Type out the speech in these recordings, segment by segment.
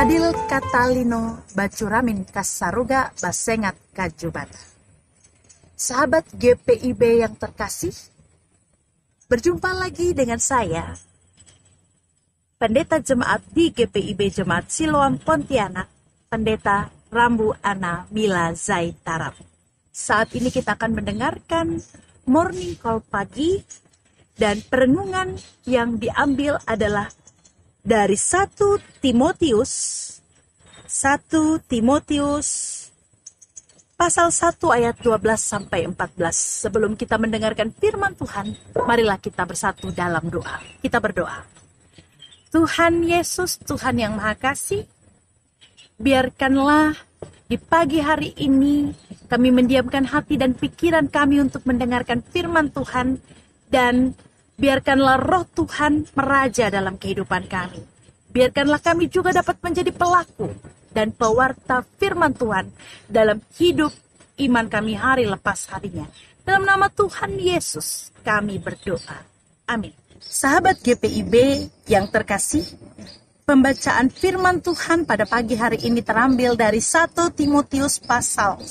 Adil Katalino Bacuramin Kasaruga Basengat Kajubata. Sahabat GPIB yang terkasih, berjumpa lagi dengan saya, Pendeta Jemaat di GPIB Jemaat Siloam Pontianak, Pendeta Rambu Ana Mila Zaitarab. Saat ini kita akan mendengarkan Morning Call pagi, dan perenungan yang diambil adalah dari 1 Timotius pasal 1 ayat 12 sampai 14. Sebelum kita mendengarkan firman Tuhan, marilah kita bersatu dalam doa. Kita berdoa. Tuhan Yesus, Tuhan yang Maha Kasih, biarkanlah di pagi hari ini kami mendiamkan hati dan pikiran kami untuk mendengarkan firman Tuhan, dan biarkanlah roh Tuhan meraja dalam kehidupan kami. Biarkanlah kami juga dapat menjadi pelaku dan pewarta firman Tuhan dalam hidup iman kami hari lepas harinya. Dalam nama Tuhan Yesus kami berdoa. Amin. Sahabat GPIB yang terkasih, pembacaan firman Tuhan pada pagi hari ini terambil dari 1 Timotius pasal 1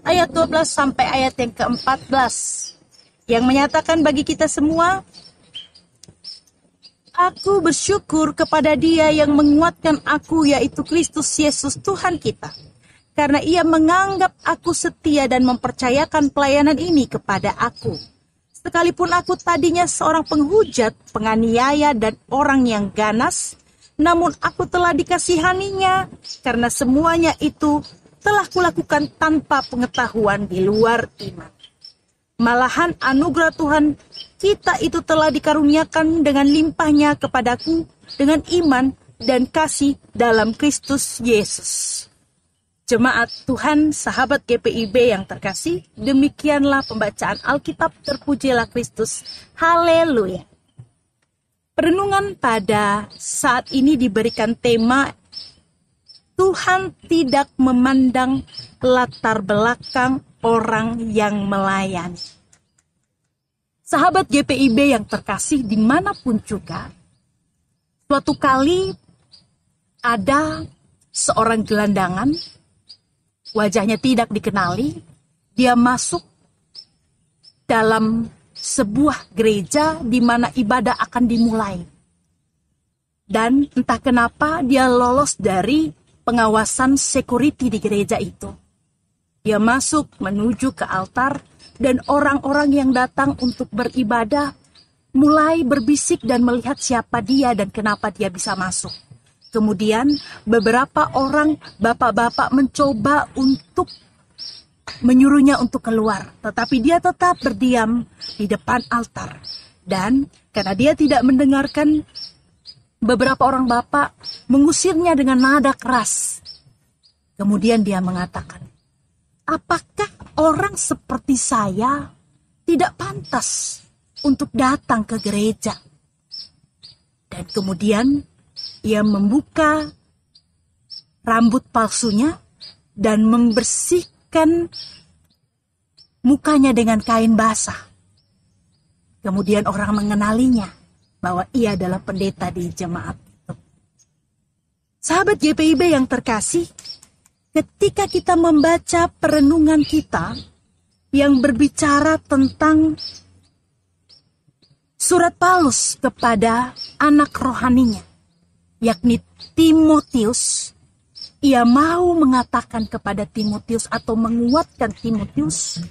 ayat 12 sampai ayat yang ke-14. Yang menyatakan bagi kita semua, aku bersyukur kepada Dia yang menguatkan aku, yaitu Kristus Yesus Tuhan kita. Karena Ia menganggap aku setia dan mempercayakan pelayanan ini kepada aku. Sekalipun aku tadinya seorang penghujat, penganiaya, dan orang yang ganas, namun aku telah dikasihaninya, karena semuanya itu telah kulakukan tanpa pengetahuan di luar iman. Malahan anugerah Tuhan kita itu telah dikaruniakan dengan limpahnya kepadaku dengan iman dan kasih dalam Kristus Yesus. Jemaat Tuhan, sahabat GPIB yang terkasih, demikianlah pembacaan Alkitab. Terpujilah Kristus. Haleluya. Perenungan pada saat ini diberikan tema Tuhan tidak memandang latar belakang orang yang melayani. Sahabat GPIB yang terkasih dimanapun juga, suatu kali ada seorang gelandangan, wajahnya tidak dikenali, dia masuk dalam sebuah gereja di mana ibadah akan dimulai. Dan entah kenapa dia lolos dari pengawasan security di gereja itu. Dia masuk menuju ke altar, dan orang-orang yang datang untuk beribadah mulai berbisik dan melihat siapa dia dan kenapa dia bisa masuk. Kemudian beberapa orang bapak-bapak mencoba untuk menyuruhnya untuk keluar, tetapi dia tetap berdiam di depan altar. Dan karena dia tidak mendengarkan, beberapa orang bapak mengusirnya dengan nada keras. Kemudian dia mengatakan, apakah orang seperti saya tidak pantas untuk datang ke gereja? Dan kemudian ia membuka rambut palsunya dan membersihkan mukanya dengan kain basah. Kemudian orang mengenalinya bahwa ia adalah pendeta di jemaat itu. Sahabat GPIB yang terkasih, ketika kita membaca perenungan kita yang berbicara tentang surat Paulus kepada anak rohaninya, yakni Timotius, ia mau mengatakan kepada Timotius atau menguatkan Timotius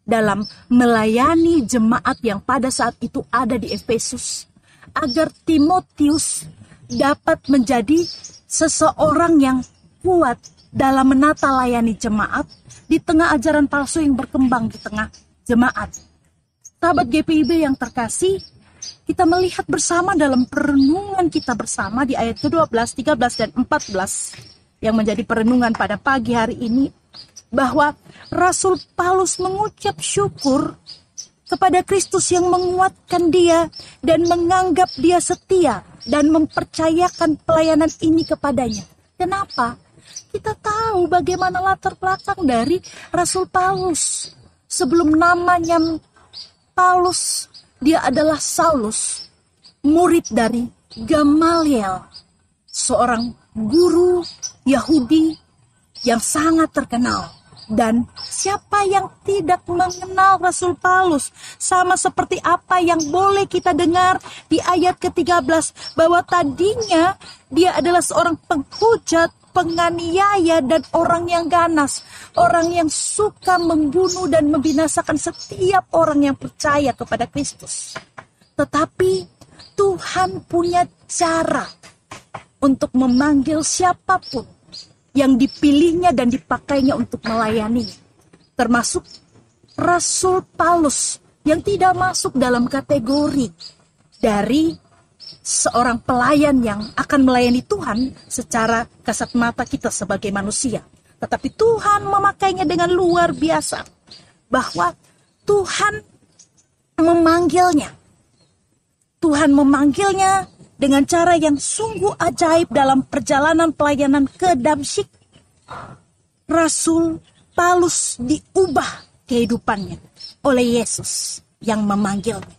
dalam melayani jemaat yang pada saat itu ada di Efesus, agar Timotius dapat menjadi seseorang yang kuat dalam menata layani jemaat di tengah ajaran palsu yang berkembang di tengah jemaat. Sahabat GPIB yang terkasih, kita melihat bersama dalam perenungan kita bersama di ayat ke-12, 13, dan 14 yang menjadi perenungan pada pagi hari ini, bahwa Rasul Paulus mengucap syukur kepada Kristus yang menguatkan dia dan menganggap dia setia dan mempercayakan pelayanan ini kepadanya. Kenapa? Kita tahu bagaimana latar belakang dari Rasul Paulus. Sebelum namanya Paulus, dia adalah Saulus, murid dari Gamaliel. seorang guru Yahudi yang sangat terkenal. Dan siapa yang tidak mengenal Rasul Paulus? Sama seperti apa yang boleh kita dengar di ayat ke-13, bahwa tadinya dia adalah seorang penghujat, penganiaya, dan orang yang ganas. Orang yang suka membunuh dan membinasakan setiap orang yang percaya kepada Kristus. Tetapi Tuhan punya cara untuk memanggil siapapun yang dipilihnya dan dipakainya untuk melayani, termasuk Rasul Paulus yang tidak masuk dalam kategori dari seorang pelayan yang akan melayani Tuhan secara kasat mata kita sebagai manusia. Tetapi Tuhan memakainya dengan luar biasa, bahwa Tuhan memanggilnya. Tuhan memanggilnya dengan cara yang sungguh ajaib dalam perjalanan pelayanan ke Damsyik. Rasul Paulus diubah kehidupannya oleh Yesus yang memanggilnya.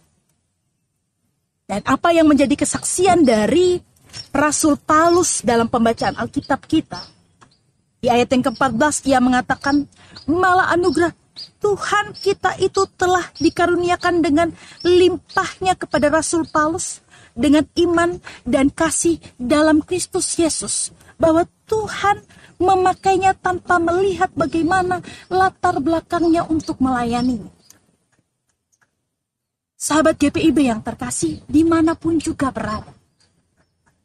Dan apa yang menjadi kesaksian dari Rasul Paulus dalam pembacaan Alkitab kita? Di ayat yang ke-14 ia mengatakan, malah anugerah Tuhan kita itu telah dikaruniakan dengan limpahnya kepada Rasul Paulus dengan iman dan kasih dalam Kristus Yesus, bahwa Tuhan memakainya tanpa melihat bagaimana latar belakangnya untuk melayani. Sahabat GPIB yang terkasih, dimanapun juga berada,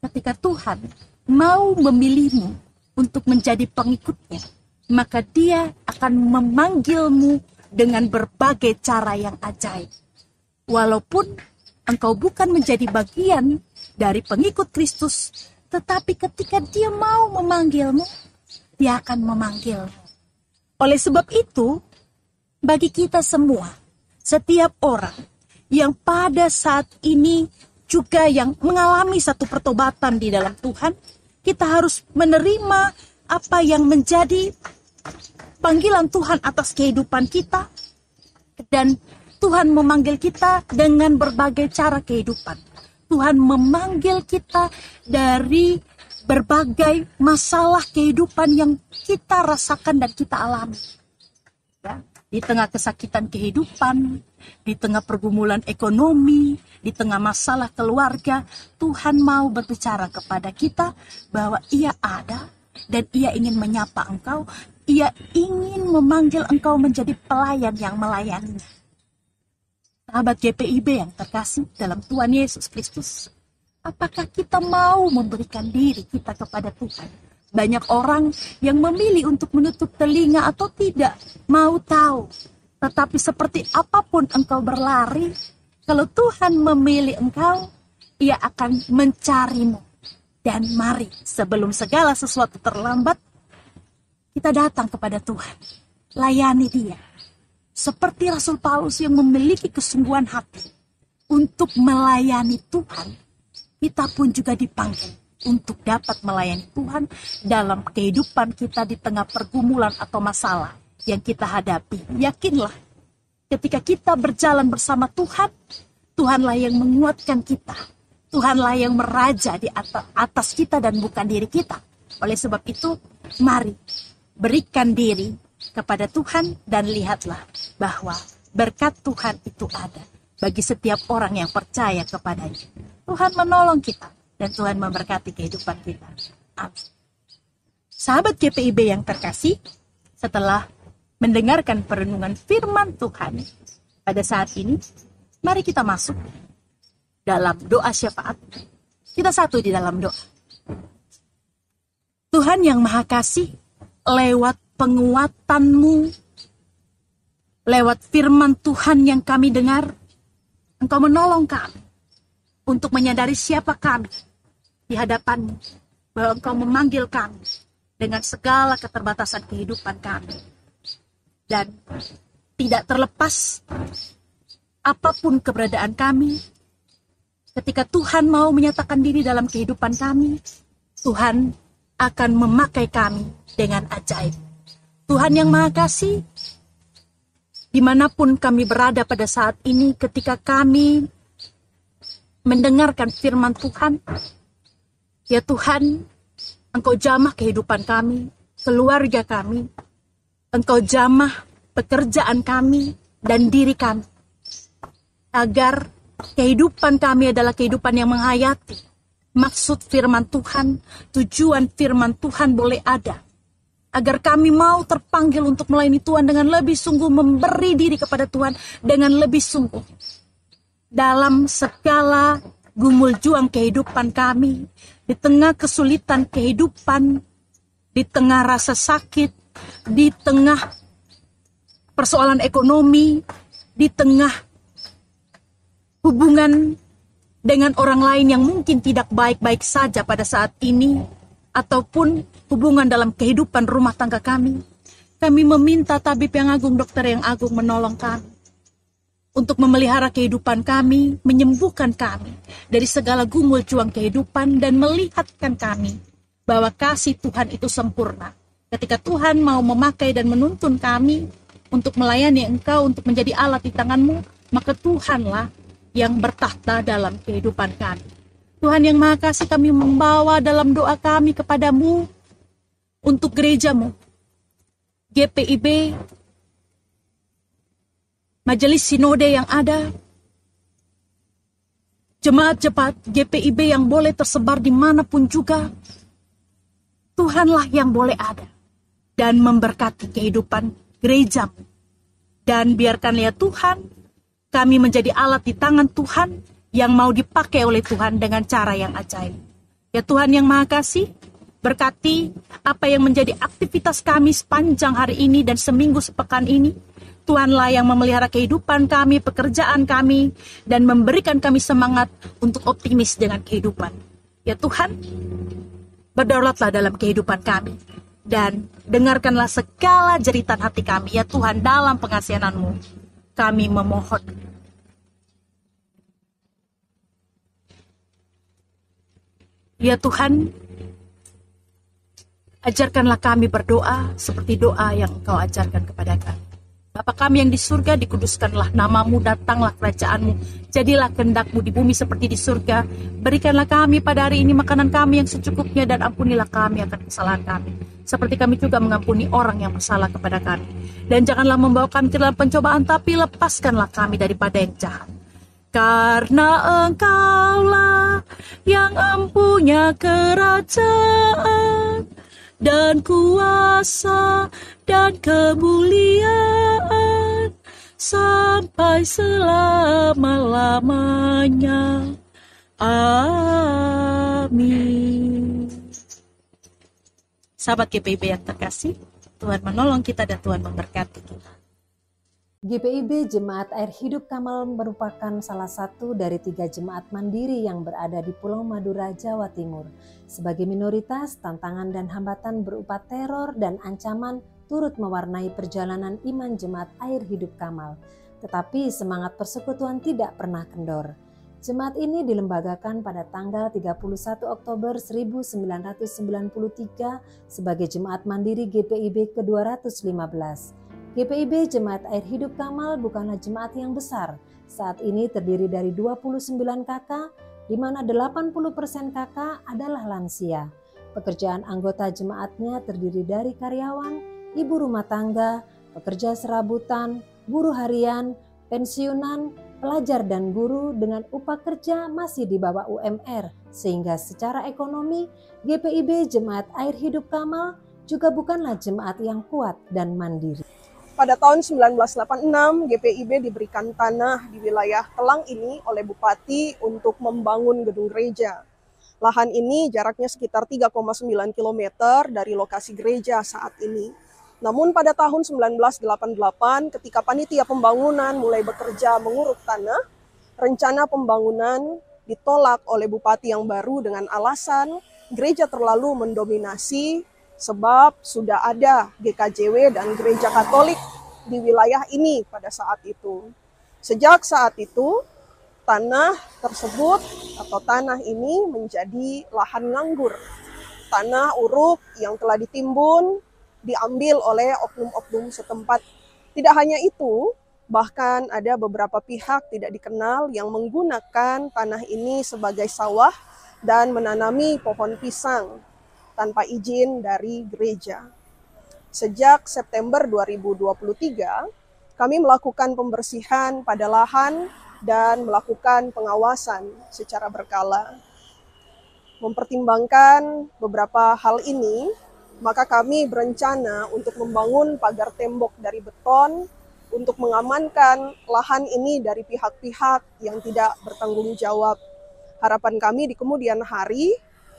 ketika Tuhan mau memilihmu untuk menjadi pengikutnya, maka Dia akan memanggilmu dengan berbagai cara yang ajaib. Walaupun engkau bukan menjadi bagian dari pengikut Kristus, tetapi ketika Dia mau memanggilmu, Dia akan memanggilmu. Oleh sebab itu, bagi kita semua, setiap orang yang pada saat ini juga yang mengalami satu pertobatan di dalam Tuhan, kita harus menerima apa yang menjadi panggilan Tuhan atas kehidupan kita, dan Tuhan memanggil kita dengan berbagai cara kehidupan. Tuhan memanggil kita dari berbagai masalah kehidupan yang kita rasakan dan kita alami. Ya, di tengah kesakitan kehidupan, di tengah pergumulan ekonomi, di tengah masalah keluarga, Tuhan mau berbicara kepada kita bahwa Ia ada dan Ia ingin menyapa engkau. Ia ingin memanggil engkau menjadi pelayan yang melayaninya. Sahabat GPIB yang terkasih dalam Tuhan Yesus Kristus, apakah kita mau memberikan diri kita kepada Tuhan? Banyak orang yang memilih untuk menutup telinga atau tidak mau tahu. Tetapi seperti apapun engkau berlari, kalau Tuhan memilih engkau, Ia akan mencarimu. Dan mari, sebelum segala sesuatu terlambat, kita datang kepada Tuhan. Layani Dia. Seperti Rasul Paulus yang memiliki kesungguhan hati untuk melayani Tuhan, kita pun juga dipanggil untuk dapat melayani Tuhan dalam kehidupan kita di tengah pergumulan atau masalah yang kita hadapi. Yakinlah, ketika kita berjalan bersama Tuhan, Tuhanlah yang menguatkan kita. Tuhanlah yang meraja di atas kita dan bukan diri kita. Oleh sebab itu, mari berikan diri kepada Tuhan dan lihatlah bahwa berkat Tuhan itu ada bagi setiap orang yang percaya kepadanya. Tuhan menolong kita dan Tuhan memberkati kehidupan kita. Amin. Sahabat GPIB yang terkasih, setelah mendengarkan perenungan firman Tuhan pada saat ini, mari kita masuk dalam doa syafaat. Kita satu di dalam doa. Tuhan yang Maha Kasih, lewat penguatan-Mu, lewat firman Tuhan yang kami dengar, Engkau menolong kami untuk menyadari siapa kami di hadapan-Mu, bahwa Engkau memanggil kami dengan segala keterbatasan kehidupan kami. Dan tidak terlepas apapun keberadaan kami, ketika Tuhan mau menyatakan diri dalam kehidupan kami, Tuhan akan memakai kami dengan ajaib. Tuhan yang Maha Kasih, dimanapun kami berada pada saat ini, ketika kami mendengarkan firman Tuhan, Ya Tuhan, Engkau jamah kehidupan kami, keluarga kami. Engkau jamah pekerjaan kami dan diri kami. Agar kehidupan kami adalah kehidupan yang menghayati maksud firman Tuhan, tujuan firman Tuhan boleh ada. Agar kami mau terpanggil untuk melayani Tuhan dengan lebih sungguh, memberi diri kepada Tuhan dengan lebih sungguh. Dalam segala gumul juang kehidupan kami, di tengah kesulitan kehidupan, di tengah rasa sakit, di tengah persoalan ekonomi, di tengah hubungan dengan orang lain yang mungkin tidak baik-baik saja pada saat ini, ataupun hubungan dalam kehidupan rumah tangga kami. Kami meminta tabib yang agung, dokter yang agung menolong kami untuk memelihara kehidupan kami, menyembuhkan kami dari segala gumul juang kehidupan, dan melihatkan kami bahwa kasih Tuhan itu sempurna. Ketika Tuhan mau memakai dan menuntun kami untuk melayani Engkau, untuk menjadi alat di tangan-Mu, maka Tuhanlah yang bertahta dalam kehidupan kami. Tuhan yang Maha Kasih, kami membawa dalam doa kami kepadamu untuk gereja-Mu, GPIB, Majelis Sinode yang ada, jemaat-jemaat GPIB yang boleh tersebar dimanapun juga. Tuhanlah yang boleh ada dan memberkati kehidupan gereja-Mu. Dan biarkan ya Tuhan, kami menjadi alat di tangan Tuhan yang mau dipakai oleh Tuhan dengan cara yang ajaib. Ya Tuhan yang Maha Kasih, berkati apa yang menjadi aktivitas kami sepanjang hari ini dan seminggu sepekan ini. Tuhanlah yang memelihara kehidupan kami, pekerjaan kami, dan memberikan kami semangat untuk optimis dengan kehidupan. Ya Tuhan, berdaulatlah dalam kehidupan kami, dan dengarkanlah segala jeritan hati kami. Ya Tuhan, dalam pengasihan-Mu kami memohon. Ya Tuhan, ajarkanlah kami berdoa seperti doa yang Engkau ajarkan kepada kami. Bapa kami yang di surga, dikuduskanlah nama-Mu, datanglah kerajaan-Mu, jadilah kehendak-Mu di bumi seperti di surga. Berikanlah kami pada hari ini makanan kami yang secukupnya, dan ampunilah kami akan kesalahan kami, seperti kami juga mengampuni orang yang bersalah kepada kami. Dan janganlah membawa kami ke dalam pencobaan, tapi lepaskanlah kami daripada yang jahat. Karena Engkaulah yang empunya kerajaan dan kuasa dan kemuliaan sampai selama-lamanya. Amin. Sahabat GPIB yang terkasih, Tuhan menolong kita dan Tuhan memberkati kita. GPIB Jemaat Air Hidup Kamal merupakan salah satu dari 3 jemaat mandiri yang berada di Pulau Madura, Jawa Timur. Sebagai minoritas, tantangan dan hambatan berupa teror dan ancaman turut mewarnai perjalanan iman Jemaat Air Hidup Kamal. Tetapi semangat persekutuan tidak pernah kendor. Jemaat ini dilembagakan pada tanggal 31 Oktober 1993 sebagai Jemaat Mandiri GPIB ke-215. GPIB Jemaat Air Hidup Kamal bukanlah jemaat yang besar. Saat ini terdiri dari 29 kakak, di mana 80% kakak adalah lansia. Pekerjaan anggota jemaatnya terdiri dari karyawan, ibu rumah tangga, pekerja serabutan, buruh harian, pensiunan, pelajar dan guru dengan upah kerja masih di bawah UMR. Sehingga secara ekonomi, GPIB Jemaat Air Hidup Kamal juga bukanlah jemaat yang kuat dan mandiri. Pada tahun 1986, GPIB diberikan tanah di wilayah Kelang ini oleh Bupati untuk membangun gedung gereja. Lahan ini jaraknya sekitar 3,9 km dari lokasi gereja saat ini. Namun pada tahun 1988, ketika panitia pembangunan mulai bekerja menguruk tanah, rencana pembangunan ditolak oleh Bupati yang baru dengan alasan gereja terlalu mendominasi sebab sudah ada GKJW dan gereja Katolik di wilayah ini pada saat itu. Sejak saat itu, tanah tersebut atau tanah ini menjadi lahan nganggur. Tanah uruk yang telah ditimbun diambil oleh oknum-oknum setempat. Tidak hanya itu, bahkan ada beberapa pihak tidak dikenal yang menggunakan tanah ini sebagai sawah dan menanami pohon pisang tanpa izin dari gereja. Sejak September 2023, kami melakukan pembersihan pada lahan dan melakukan pengawasan secara berkala. Mempertimbangkan beberapa hal ini, maka kami berencana untuk membangun pagar tembok dari beton untuk mengamankan lahan ini dari pihak-pihak yang tidak bertanggung jawab. Harapan kami di kemudian hari,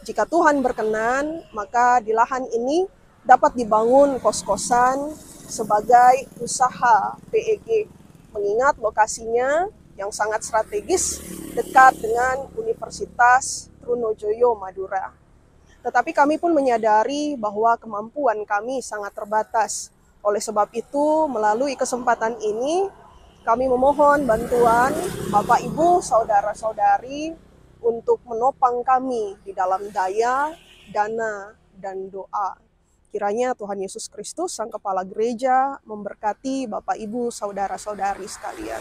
jika Tuhan berkenan, maka di lahan ini dapat dibangun kos-kosan sebagai usaha PEG, mengingat lokasinya yang sangat strategis dekat dengan Universitas Trunojoyo Madura. Tetapi kami pun menyadari bahwa kemampuan kami sangat terbatas. Oleh sebab itu, melalui kesempatan ini, kami memohon bantuan Bapak, Ibu, Saudara-saudari untuk menopang kami di dalam daya, dana, dan doa. Kiranya Tuhan Yesus Kristus, Sang Kepala Gereja, memberkati Bapak, Ibu, Saudara-saudari sekalian.